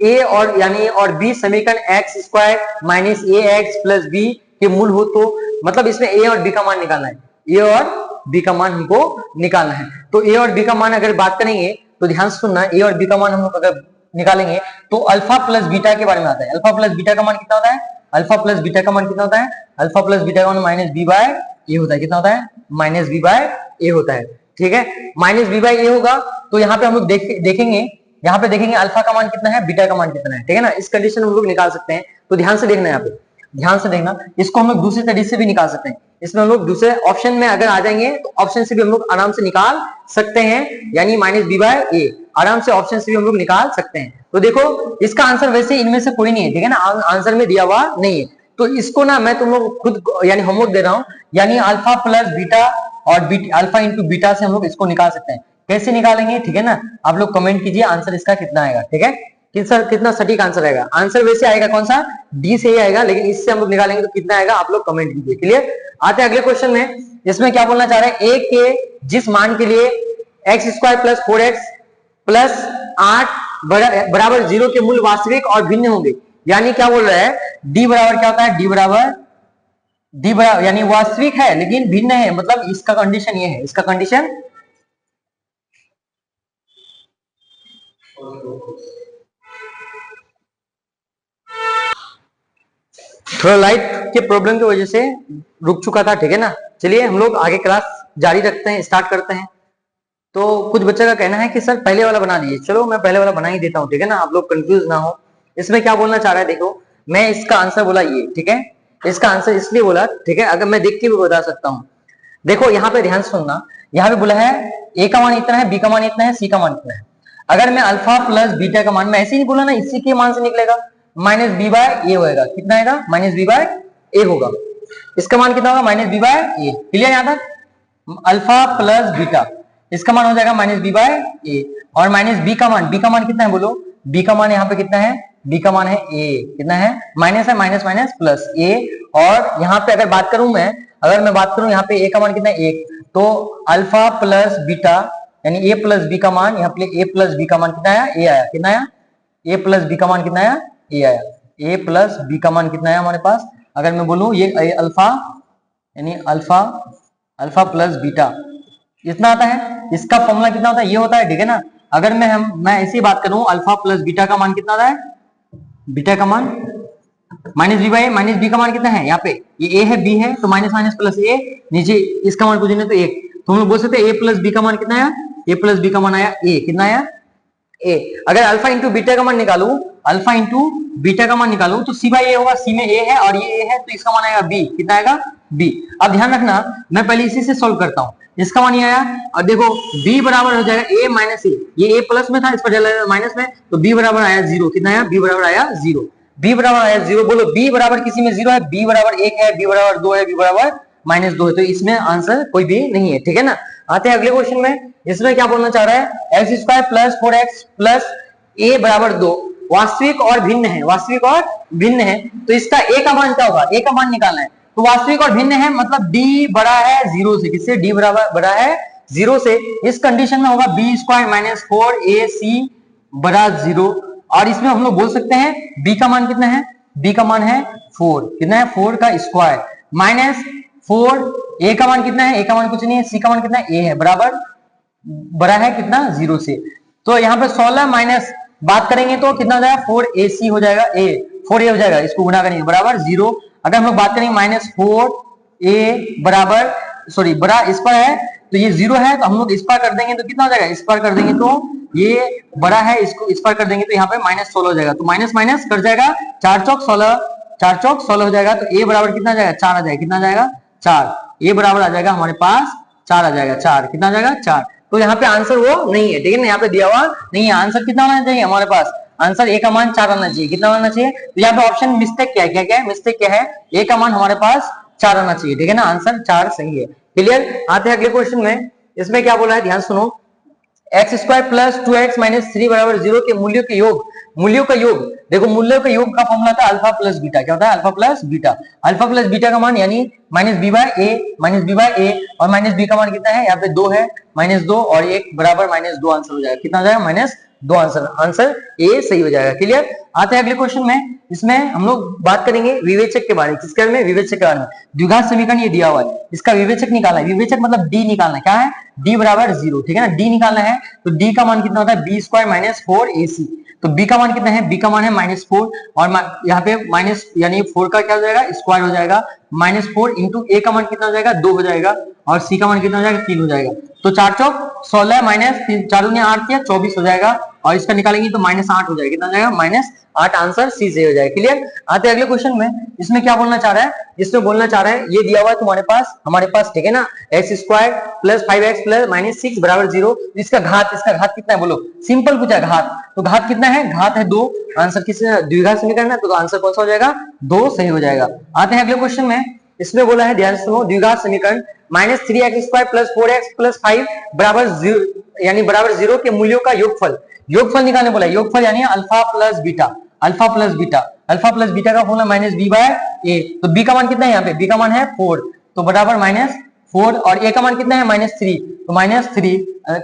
ए और बी समीकरण एक्स स्क्वायर माइनस ए एक्स प्लस बी के मूल हो, तो मतलब इसमें ए और बी का मान निकालना है, ए और बी का मान हमको निकालना है। तो ए और बी का मान अगर बात करेंगे तो ध्यान से सुनना, ए और बी का मान हम लोग अगर निकालेंगे तो अल्फा प्लस बीटा के बारे में आता है। अल्फा प्लस बीटा का मान कितना होता है, अल्फा प्लस बीटा का मान कितना होता है, अल्फा प्लस बीटा का मान माइनस बी बाय ए होता है, कितना होता है माइनस बी बाय ए होता है, ठीक है, माइनस बी बाय ए होगा। तो यहाँ पे हम लोग देखेंगे, यहाँ पे देखेंगे अल्फा का मान कितना है, बीटा का मान कितना है, ठीक है ना, इस कंडीशन में हम लोग निकाल सकते हैं। तो ध्यान से देखना, यहाँ पे ध्यान से देखना, इसको हम लोग दूसरे तरीके से भी निकाल सकते हैं, इसमें हम लोग दूसरे ऑप्शन में अगर आ जाएंगे तो ऑप्शन से भी हम लोग आराम से निकाल सकते हैं, यानी माइनस बी बाय ए आराम से ऑप्शन से भी हम लोग निकाल सकते हैं। तो देखो इसका आंसर वैसे इनमें से कोई नहीं है, ठीक है ना, आंसर में दिया हुआ नहीं है, तो इसको ना मैं तुम लोग खुद यानी होमवर्क दे रहा हूं, यानी अल्फा प्लस बीटा और अल्फा इंटू बीटा से हम लोग इसको निकाल सकते हैं। कैसे निकालेंगे, ठीक है ना, आप लोग कमेंट कीजिए आंसर इसका कितना आएगा, ठीक है, कितना सटीक आंसर आएगा। आंसर वैसे आएगा कौन सा, डी से ही आएगा, लेकिन इससे हम लोग निकालेंगे तो कितना आएगा, आप लोग कमेंट कीजिए। क्लियर। आते हैं अगले क्वेश्चन में, इसमें क्या बोलना चाह रहे हैं, ए के जिस मान के लिए x square plus 4x plus 8 बराबर 0 के मूल वास्तविक और भिन्न होंगे, यानी क्या बोल रहा है, डी बराबर क्या होता है, डी बराबर यानी वास्तविक है लेकिन भिन्न है, मतलब इसका कंडीशन ये है, इसका कंडीशन थोड़ा लाइट के प्रॉब्लम की वजह से रुक चुका था, ठीक है ना। चलिए हम लोग आगे क्लास जारी रखते हैं, स्टार्ट करते हैं। तो कुछ बच्चे का कहना है कि सर पहले वाला बना दीजिए, चलो मैं पहले वाला बना ही देता हूँ, ठीक है ना, आप लोग कंफ्यूज ना हो। इसमें क्या बोलना चाह रहा है, देखो मैं इसका आंसर बोला ये, ठीक है, इसका आंसर इसलिए बोला, ठीक है, अगर मैं देख के भी बता सकता हूँ। देखो यहाँ पे ध्यान सुनना, यहाँ पे बोला है ए का मान इतना है, बी का मान इतना है, सी का मान इतना है। अगर मैं अल्फा प्लस बीटा का मान, मैं ऐसे ही बोला ना, इसी के मान से निकलेगा, माइनस बी बाय ए होगा, कितना आएगा, माइनस बी बाय ए होगा। इसका मान कितना होगा, माइनस बी बाय ए। क्लियर यहाँ तक। अल्फा प्लस बीटा, इसका मान हो जाएगा माइनस बी बाय ए, और माइनस बी का मान कितना है बोलो, बी का मान यहाँ पे कितना है, बी का मान है ए, कितना है, माइनस है, माइनस माइनस प्लस ए। और यहाँ पे अगर बात करूं मैं, अगर मैं बात करूं यहाँ पे ए का मान कितना है 1, तो अल्फा प्लस बीटा यानी ए प्लस बी का मान, यहाँ पे ए प्लस बी का मान कितना आया, ए आया, कितना आया, ए प्लस बी का मान कितना आया, ए आया, ए प्लस बी का मान कितना आया हमारे पास। अगर मैं बोलूं ये अल्फा यानी अल्फा प्लस बीटा इतना आता है, इसका फॉर्मूला कितना होता है, ये होता है, ठीक है ना। अगर मैं ऐसी बात करूं, अल्फा प्लस बीटा का मान कितना आता है, बीटा का मान minus B by, minus B का मान कितना है, यहाँ पे ये ए है, बी है, तो माइनस माइनस प्लस ए, नीचे इसका मान पूछने तो 1, तो हम लोग बोल सकते हैं ए प्लस बी का मान कितना आया, ए प्लस बी का मान आया ए, कितना आया ए। अगर अल्फा इंटू बीटा का मान निकालू, अल्फा इंटू बीटा का मान निकालू तो सी बाई ए होगा, सी में ए है और ये ए है, तो इसका मान आएगा बी, कितना आएगा बी। अब ध्यान रखना, मैं पहले इसी से सॉल्व करता हूं, इसका मान ये आया, और देखो b बराबर हो जाएगा a माइनस ए, ये a प्लस में था, इस पर चला माइनस में, तो b बराबर आया 0, कितना आया, b बराबर आया 0, b बराबर आया 0। बोलो b बराबर किसी में 0 है, b बराबर 1 है, b बराबर 2 है, b बराबर माइनस 2 है, तो इसमें आंसर कोई भी नहीं है, ठीक है ना। आते हैं अगले क्वेश्चन में, इसमें क्या बोलना चाह रहा है, x square plus 4x plus a बराबर 2 वास्तविक और भिन्न है, वास्तविक और भिन्न है, तो इसका a का मान क्या होगा, a का मान निकालना है, तो वास्तविक और भिन्न है मतलब d बड़ा है 0 से, किससे, d बराबर बड़ा है 0 से। इस कंडीशन में होगा बी स्क्वायर माइनस 4ac बड़ा 0, और इसमें हम लोग बोल सकते हैं b का मान कितना है, b का मान है 4, कितना है 4 का स्क्वायर माइनस 4, a का मान कितना है, a का मान कुछ नहीं है, c का मान कितना है, a है, बराबर बड़ा है कितना 0 से। तो यहाँ पे 16 माइनस बात करेंगे तो कितना हो जाएगा 4ac हो जाएगा, a 4a हो जाएगा, इसको गुणा करेंगे बराबर 0। अगर हम लोग बात करेंगे माइनस 4a बराबर, सॉरी बड़ा इस पर है तो ये 0 है, तो हम लोग इस पार कर देंगे तो कितना हो जाएगा, इस पार कर देंगे तो ये बड़ा है, इसको इस पार कर देंगे तो यहाँ पे -16 हो जाएगा, तो माइनस माइनस कर जाएगा, 4 चौक 16, 4 चौक 16 हो जाएगा, तो a बराबर कितना आ जाएगा, 4 आ जाएगा, कितना आ जाएगा 4, a बराबर आ जाएगा हमारे पास 4 आ जाएगा, 4 कितना आ जाएगा 4। तो यहाँ पे आंसर वो नहीं है, ठीक है ना, यहाँ पे दिया हुआ नहीं है, आंसर कितना आना चाहिए हमारे पास, आंसर a का मान 4 आना चाहिए, कितना आना चाहिए, तो यहाँ पे ऑप्शन मिस्टेक क्या है, क्या क्या है मिस्टेक क्या है, a का मान हमारे पास 4 आना चाहिए, ठीक है ना, आंसर 4 सही है। क्लियर, आते हैं अगले क्वेश्चन में। इसमें क्या बोला है, ध्यान सुनो, x² प्लस 2x माइनस 3 बराबर 0 के मूल्यों के योग, मूल्यों का योग, देखो मूल्यों का योग का फॉर्मूला था अल्फा प्लस बीटा, क्या होता है alpha plus beta, alpha plus beta का मान यानी -b/a और -b का मान कितना है, यहाँ पे 2 है, -2 और 1 बराबर -2 आंसर हो जाएगा, कितना हो जाएगा -2 आंसर ए सही हो जाएगा। क्लियर, आते हैं अगले क्वेश्चन में। इसमें हम लोग बात करेंगे विवेचक के बारे में, किसके बारे में, विवेचक के बारे में। द्विघात समीकरण ये दिया हुआ है, इसका विवेचक निकालना है, विवेचक मतलब डी निकालना है, क्या है डी बराबर 0, ठीक है ना, डी निकालना है, तो डी का मान कितना होता है b² माइनस 4ac, तो b का मान कितना है, b का मान है -4 और यहाँ पे माइनस यानी 4 का क्या हो जाएगा स्क्वायर हो जाएगा, -4 इंटू a का मान कितना हो जाएगा 2 हो जाएगा और c का मान कितना हो जाएगा 3 हो जाएगा, तो 4 चौक 16 माइनस 4 दूनी 8 या 24 हो जाएगा और इसका निकालेंगे तो -8 हो जाएगा, कितना हो जाएगा -8, आंसर सी से हो जाएगा। क्लियर, आते हैं अगले क्वेश्चन में। इसमें क्या बोलना चाह रहा है, इसमें बोलना चाह रहा है ये दिया हुआ है तुम्हारे पास हमारे पास, ठीक है ना, x² प्लस 5x प्लस -6 बराबर 0, इसका घात कितना है बोलो, सिंपल पूछा घात, तो घात कितना है, घात है 2, आंसर किस द्विघात समीकरण है तो आंसर कौन सा हो जाएगा 2 सही हो जाएगा। आते हैं अगले क्वेश्चन में। इसमें बोला है ध्यान सुनो, द्विघात समीकरण -3x² प्लस 4x प्लस 5 बराबर 0 यानी बराबर 0 के मूल्यों का योगफल निकालने बोला है, योगफल यानी अल्फा प्लस बीटा का फॉर्मूला -b/a, तो b का मान कितना है, यहाँ पे b का मान है 4, तो बराबर -4 और a का मान कितना है -3, तो -3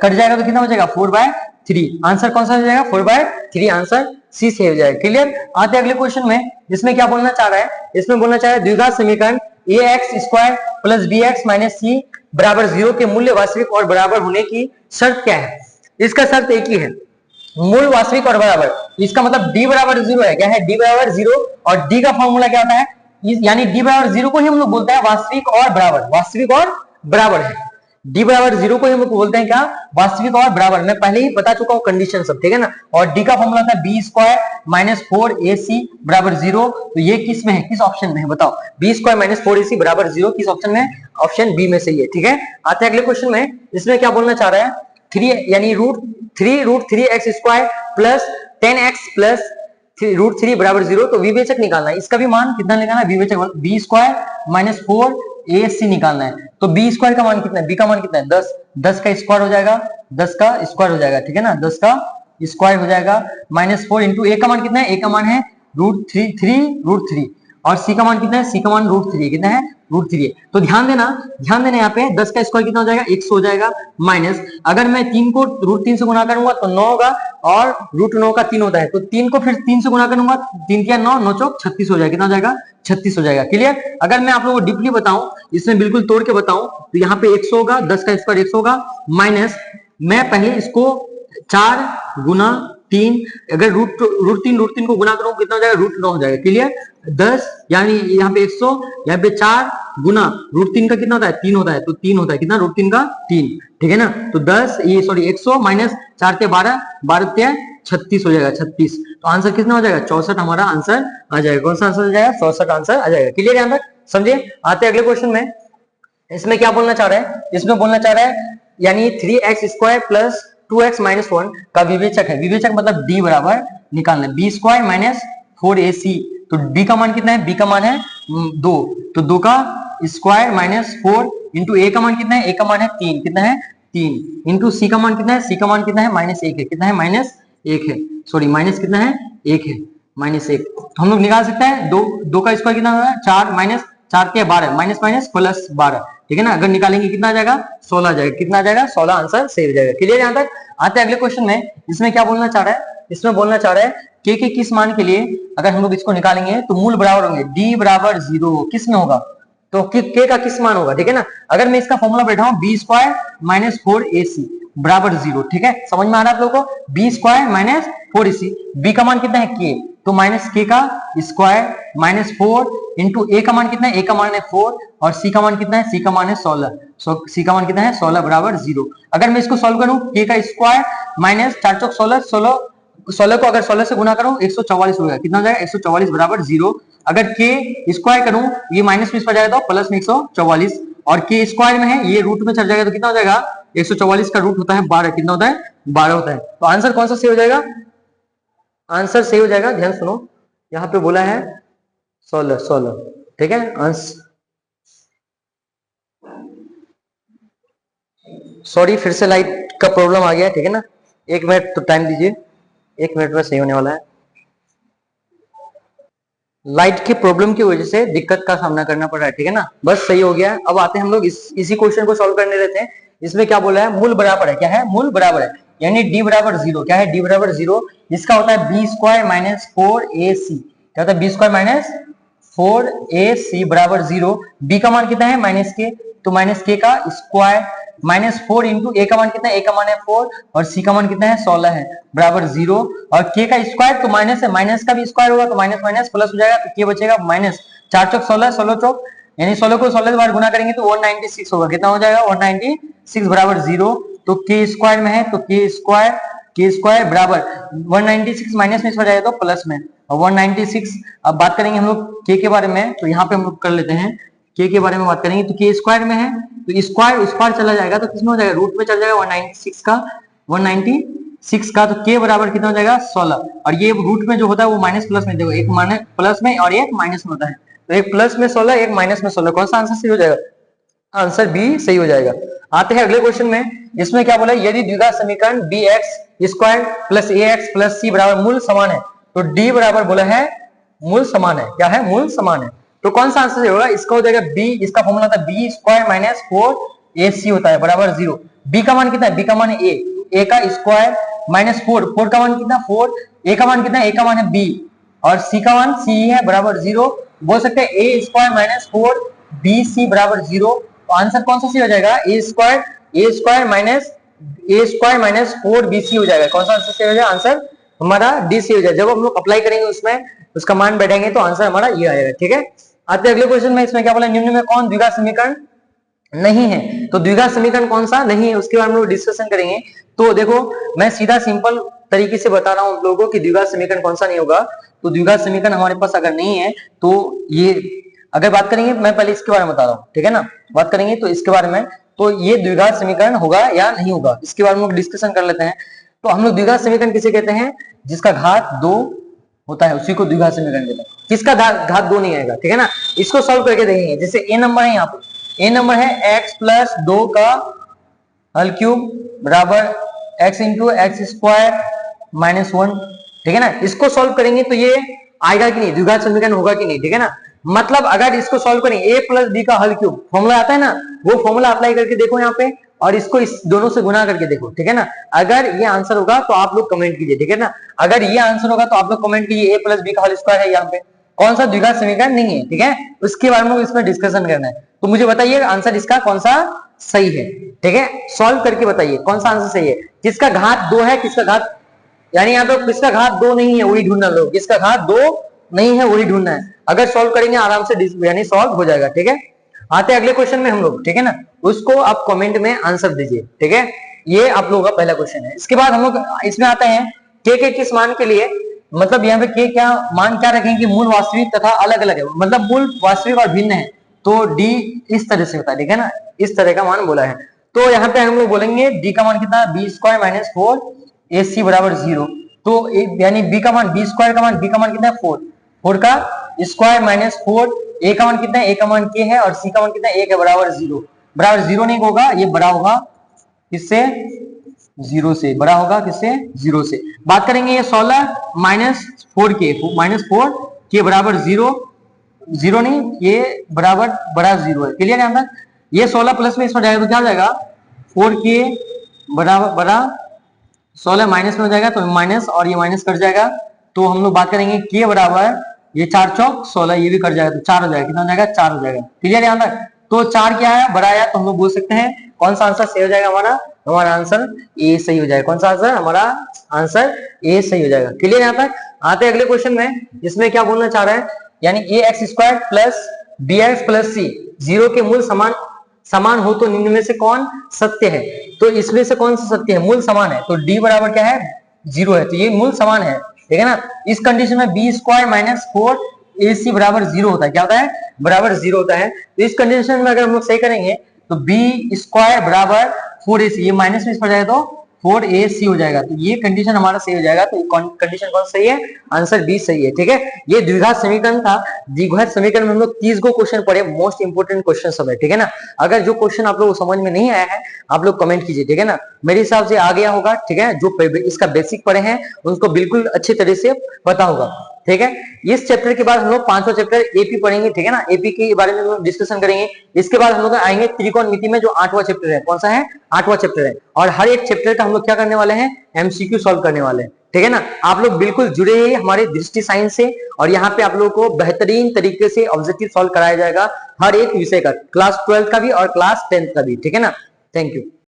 कट जाएगा तो कितना हो जाएगा 4/3, आंसर कौन सा हो जाएगा 4/3, आंसर सी से हो जाएगा। क्लियर, आते अगले क्वेश्चन में। इसमें क्या बोलना चाह रहा है, इसमें बोलना चाह रहा है द्विघात समीकरण ax² plus bx minus c बराबर 0 के मूल्य वास्तविक और बराबर होने की शर्त क्या है, इसका शर्त एक ही है, मूल वास्तविक और बराबर, इसका मतलब d बराबर 0 है, क्या है d बराबर 0 और d का फॉर्मूला क्या होता है, यानी d बराबर 0 को ही हम लोग बोलते हैं वास्तविक और बराबर है, d बराबर 0 को ही हम लोग बोलते हैं क्या, वास्तविक और बराबर, मैं पहले ही बता चुका हूं कंडीशन सब, ठीक है ना, और d का फॉर्मूला था b² माइनस 4ac बराबर 0, तो ये किस में है, किस ऑप्शन में है बताओ, b² माइनस 4ac बराबर 0 किस ऑप्शन में, ऑप्शन बी में सही है, ठीक है। आते हैं अगले क्वेश्चन में। इसमें क्या बोलना चाह रहा है, 3 यानी √3x² प्लस 10x प्लस √3 बराबर 0, तो विवेचक निकालना है, इसका भी मान कितना निकालना है, विवेचक b² माइनस 4ac निकालना है, तो b² का मान कितना है, b का मान कितना है 10 का स्क्वायर हो जाएगा, 10 का स्क्वायर हो जाएगा, ठीक है ना, 10 का स्क्वायर हो जाएगा, -4 इंटू a का मान कितना है, a का मान है √3 और c का मान कितना है, c का मान √3 कितना है √3, तो ध्यान देना यहाँ पे 10 का स्क्वायर कितना हो जाएगा 100 हो जाएगा, माइनस अगर मैं 3 को √3 से गुणा करूंगा तो 9 होगा और √9 का 3 होता है, तो 3 को फिर 3 से गुणा करूंगा, 3 क्या 9 चौक 36 हो जाएगा, कितना हो जाएगा 36 हो जाएगा। क्लियर, अगर मैं आप लोगों को डीपली बताऊं, इसमें बिल्कुल तोड़ के बताऊं, तो यहाँ पे 100 होगा, 10 का स्क्वायर 100 होगा, माइनस मैं पहले इसको 4 गुना 3, अगर √3 को गुना करूं कितना हो जाएगा √9 हो जाएगा। क्लियर, 10 यानी यहाँ पे 100, यहाँ पे 4 गुना √3 का कितना होता है 3 होता है, तो 3 होता है, कितना √3 का 3, ठीक है ना, तो 100 माइनस 4 के 12 12 36 हो जाएगा, 36, तो आंसर कितना हो जाएगा 64 हमारा आंसर आ जाएगा, कौन सा आंसर आ जाएगा 64 आंसर आ जाएगा। क्लियर, यहाँ तक समझे। आते अगले क्वेश्चन में। इसमें क्या बोलना चाह रहा है, इसमें बोलना चाह रहा है यानी 3x² प्लस 2x माइनस 1 का विवेचक है, विवेचक मतलब d बराबर निकालना है, b² माइनस 4ac, तो d का मान कितना है, b का मान है 2, तो 2 का स्क्वायर माइनस 4 इंटू a का मान कितना है, a का मान है 3, कितना है 3, इंटू c का मान कितना है, c का मान कितना है -1 है, कितना है -1 है, सॉरी माइनस कितना है 1 है, -1, तो हम लोग निकाल सकते हैं 2 का स्क्वायर कितना होगा 4 माइनस 4 के 12 माइनस माइनस प्लस 12, ठीक है ना, अगर निकालेंगे कितना आ जाएगा 16 आ जाएगा, कितना आ जाएगा 16 आंसर सही हो जाएगा। क्लियर, यहाँ तक। आते हैं अगले क्वेश्चन में। इसमें क्या बोलना चाह रहा है, इसमें बोलना चाह रहा है k के किस मान के लिए अगर हम लोग इसको निकालेंगे तो मूल बराबर होंगे, d बराबर 0 किस में होगा, तो k का किस मान होगा, ठीक है ना, अगर मैं इसका फॉर्मूला बैठाऊं b² माइनस 4ac बराबर 0, ठीक है, समझ में आ रहा है आप लोगों को, b² माइनस 4ac, b का मान कितना है k, तो माइनस k का स्क्वायर माइनस 4 इंटू a का मान कितना है, a का मान है 4 और c का मान कितना है, c का मान है 16, सी का मान कितना है 16 बराबर 0। अगर मैं इसको सॉल्व करूं k का स्क्वायर माइनस 4 चौक 16, 16 को अगर 16 से गुना करूं 144 हो जाएगा। कितना हो जाएगा 144 बराबर 0। अगर k स्क्वायर करूं ये माइनस में इस पर जाएगा तो प्लस में 144, और k स्क्वायर में है ये रूट में चल जाएगा तो कितना हो जाएगा 144 का रूट होता है 12, कितना होता है 12 होता है। तो आंसर कौन सा सही हो जाएगा, आंसर सही हो जाएगा, ध्यान सुनो, यहाँ पे बोला है 16, ठीक है। आंसर सॉरी फिर से लाइट का प्रॉब्लम आ गया, ठीक है ना, 1 मिनट तो टाइम दीजिए, 1 मिनट में सही होने वाला है। लाइट की प्रॉब्लम की वजह से दिक्कत का सामना करना पड़ रहा है, ठीक है ना, बस सही हो गया। अब आते हैं हम लोग इसी क्वेश्चन को सॉल्व करने रहते हैं। इसमें क्या बोला है, मूल बराबर है, क्या है, मूल बराबर है, यानी d बराबर 0, क्या है d बराबर 0, इसका होता है b स्क्वायर माइनस 4ac, क्या होता है b स्क्वायर माइनस 4ac बराबर 0। b का मान कितना है माइनस के, तो माइनस के का स्क्वायर माइनस 4 इंटू a का मान कितना है, a का मान है 4 और c का मान कितना है 16 है बराबर 0, और k का स्क्वायर तो माइनस है, माइनस का भी स्क्वायर होगा तो माइनस माइनस प्लस हो जाएगा, तो k बचेगा माइनस 4 चौक 16, 16 चौक यानी 16 को 16 बार गुना करेंगे तो 196 होगा, कितना हो जाएगा 196 बराबर 0। तो k स्क्वायर में है तो k स्क्वायर बराबर 196 माइनस में इस पर जाएगा तो प्लस में, और 196। अब बात करेंगे हम लोग k के बारे में, तो यहाँ पे हम लोग कर लेते हैं k के बारे में बात करेंगे, तो k स्क्वायर में है तो स्क्वायर उस पार चला जाएगा तो किसमें हो जाएगा, रूट में चल जाएगा 196 का, तो k बराबर कितना हो जाएगा 16, और ये रूट में जो होता है वो माइनस प्लस में, देखो एक माइनस प्लस में और एक माइनस में होता है, तो एक प्लस में 16 एक माइनस में 16, कौन सा आंसर सही हो जाएगा, आंसर बी सही हो जाएगा। आते हैं अगले क्वेश्चन में, इसमें क्या बोला, यदि द्विघात समीकरण bx square plus ax plus c बराबर मूल समान है, तो d बराबर बोला है मूल समान है, क्या है मूल समान है, तो कौन सा आंसर होगा, इसका हो जाएगा b, इसका फॉर्मूला था b स्क्वायर माइनस 4ac होता है बराबर 0। b का मान कितना है, b का मान है a का स्क्वायर माइनस 4 का मान कितना 4, a का मान कितना है, a का मान है b, और c का मान c है बराबर 0। बोल सकते हैं a स्क्वायर माइनस 4bc बराबर 0, तो आंसर कौन सा सही हो जाएगा, a स्क्वायर माइनस 4bc हो जाएगा, कौन सा आंसर सही हो जाएगा, आंसर हमारा डी सही हो जाएगा। जब हम लोग अप्लाई करेंगे उसमें उसका मान बैठेंगे तो आंसर हमारा ये आएगा, ठीक है। आते अगले क्वेश्चन में, इसमें क्या बोला, निम्न में कौन द्विघात समीकरण नहीं है, तो द्विघात समीकरण कौन सा नहीं है उसके बारे में हम लोग डिस्कशन करेंगे। तो देखो मैं सीधा सिंपल तरीके से बता रहा हूं आप लोगों को कि द्विघात समीकरण कौन सा नहीं होगा, तो द्विघात समीकरण हमारे पास अगर नहीं है तो ये, अगर बात करेंगे, मैं पहले इसके बारे में बता रहा हूँ, ठीक है ना, बात करेंगे तो इसके बारे में, तो ये द्विघात समीकरण होगा या नहीं होगा इसके बारे में हम लोग डिस्कशन कर लेते हैं। तो हम लोग द्विघात समीकरण किसे कहते हैं, जिसका घात 2 होता है उसी को द्विघात समीकरण कहते हैं, किसका घात 2 नहीं आएगा, ठीक है ना। इसको सॉल्व करके देखेंगे, जैसे ए नंबर है, यहाँ पे ए नंबर है x प्लस 2 का हल क्यूब बराबर x into x square minus 1, ठीक है ना। इसको सॉल्व करेंगे तो ये आएगा कि नहीं, द्विघात समीकरण होगा कि नहीं, ठीक है ना। मतलब अगर इसको सॉल्व करेंगे a प्लस बी का हल क्यूब फॉर्मूला आता है ना, वो फॉर्मूला अप्लाई करके देखो यहाँ पे, और इसको इस दोनों से गुना करके देखो, ठीक है ना। अगर ये आंसर होगा तो आप लोग कमेंट कीजिए, ठीक है ना। अगर ये आंसर होगा तो आप लोग कमेंट कीजिए a प्लस बी का होल स्क्वायर है यहाँ पे, कौन सा द्विघात समीकरण नहीं है, ठीक है, उसके बारे में इसमें डिस्कशन करना है। तो मुझे बताइए आंसर इसका कौन सा सही है, ठीक है, सॉल्व करके बताइए कौन सा आंसर सही है, किसका घात 2 है, किसका घात, यानी यहाँ पे किसका घात 2 नहीं है वही ढूंढना, लोग किसका घात 2 नहीं है वही ढूंढना है। अगर सॉल्व करेंगे आराम से यानी सॉल्व हो जाएगा, ठीक है। आते हैं अगले क्वेश्चन में हम लोग, ठीक है ना, उसको आप कमेंट में आंसर दीजिए, ठीक है। ये आप लोगों का पहला क्वेश्चन है। इसके बाद हम लोग इसमें आते हैं के किस मान के लिए, मतलब यहाँ पे के क्या मान क्या रखेंगे कि मूल वास्तविक तथा अलग अलग है, मतलब मूल वास्तविक और भिन्न है, तो डी इस तरह से होता है, ठीक है ना, इस तरह का मान बोला है। तो यहाँ पे हम लोग बोलेंगे डी का मान कितना, बी स्क्वायर माइनस 4ac बराबर 0, तो यानी बी का मान, बी स्क्वायर का मान, बी का मान कितना है 4 का स्क्वायर माइनस 4, ए का मान कितना है, ए का मान के है, और सी का मान कितना है, ए के बराबर 0, बराबर 0 नहीं होगा, ये बड़ा होगा किससे, 0 से, बड़ा होगा किससे, 0 से। बात करेंगे ये 16 माइनस 4 के बराबर 0 नहीं, ये बराबर बड़ा 0 है, क्लियर है। अंदर ये 16 प्लस में इसमें जाएगा तो क्या हो जाएगा, 4 बराबर बड़ा 16 माइनस में हो जाएगा तो माइनस, और ये माइनस कट जाएगा, तो हम लोग बात करेंगे के बराबर ये 4 चौक 16, ये भी कट जाएगा तो 4 हो जाएगा, कितना हो जाएगा 4 हो जाएगा, क्लियर है। अंदर तो 4 क्या है, बड़ा आया, तो हम लोग बोल सकते हैं कौन सा आंसर सही हो जाएगा, हमारा आंसर ए सही हो जाएगा, कौन सा आंसर, हमारा आंसर ए सही हो जाएगा, क्लियर। यहाँ तक आते अगले क्वेश्चन में, इसमें क्या बोलना चाह रहा है, यानी a x square plus b x plus c 0 के मूल समान समान हो तो निम्न में से कौन सत्य है, तो इसमें से कौन सा सत्य है, मूल समान है, तो डी बराबर क्या है 0 है, तो ये मूल समान है, ठीक है ना। इस कंडीशन में बी स्क्वायर माइनस 4ac बराबर 0 होता है, क्या होता है बराबर 0 होता है। तो इस कंडीशन में अगर हम लोग सही करेंगे तो बी स्क्वायर बराबर 4ac, ये माइनस में इस पर जाएगा तो 4ac हो जाएगा, तो ये कंडीशन हमारा सही हो जाएगा। तो कंडीशन कौन सही है, आंसर बी सही है, ठीक है। ये द्विघात समीकरण था। द्विघात समीकरण में हम लोग 30 गो क्वेश्चन पढ़े, मोस्ट इंपोर्टेंट क्वेश्चन सब है, ठीक है ना। अगर जो क्वेश्चन आप लोग को समझ में नहीं आया है आप लोग कमेंट कीजिए, ठीक है ना, मेरे हिसाब से आ गया होगा, ठीक है। जो इसका बेसिक पढ़े हैं उनको बिल्कुल अच्छे तरह से पता होगा, ठीक है। इस चैप्टर के बाद हम लोग 5वां चैप्टर एपी पढ़ेंगे, ठीक है ना, एपी के बारे में हम लोग डिस्कशन करेंगे। इसके बाद हम लोग आएंगे त्रिकोणमिति में, जो 8वां चैप्टर है, कौन सा है 8वां चैप्टर है, और हर एक चैप्टर का हम लोग क्या करने वाले हैं, एमसीक्यू सॉल्व करने वाले हैं, ठीक है ना। आप लोग बिल्कुल जुड़े रहिए हमारे दृष्टि साइंस से, और यहाँ पे आप लोगों को बेहतरीन तरीके से ऑब्जेक्टिव सॉल्व कराया जाएगा हर एक विषय का, क्लास 12 का भी और क्लास 10 का भी, ठीक है ना। Thank you.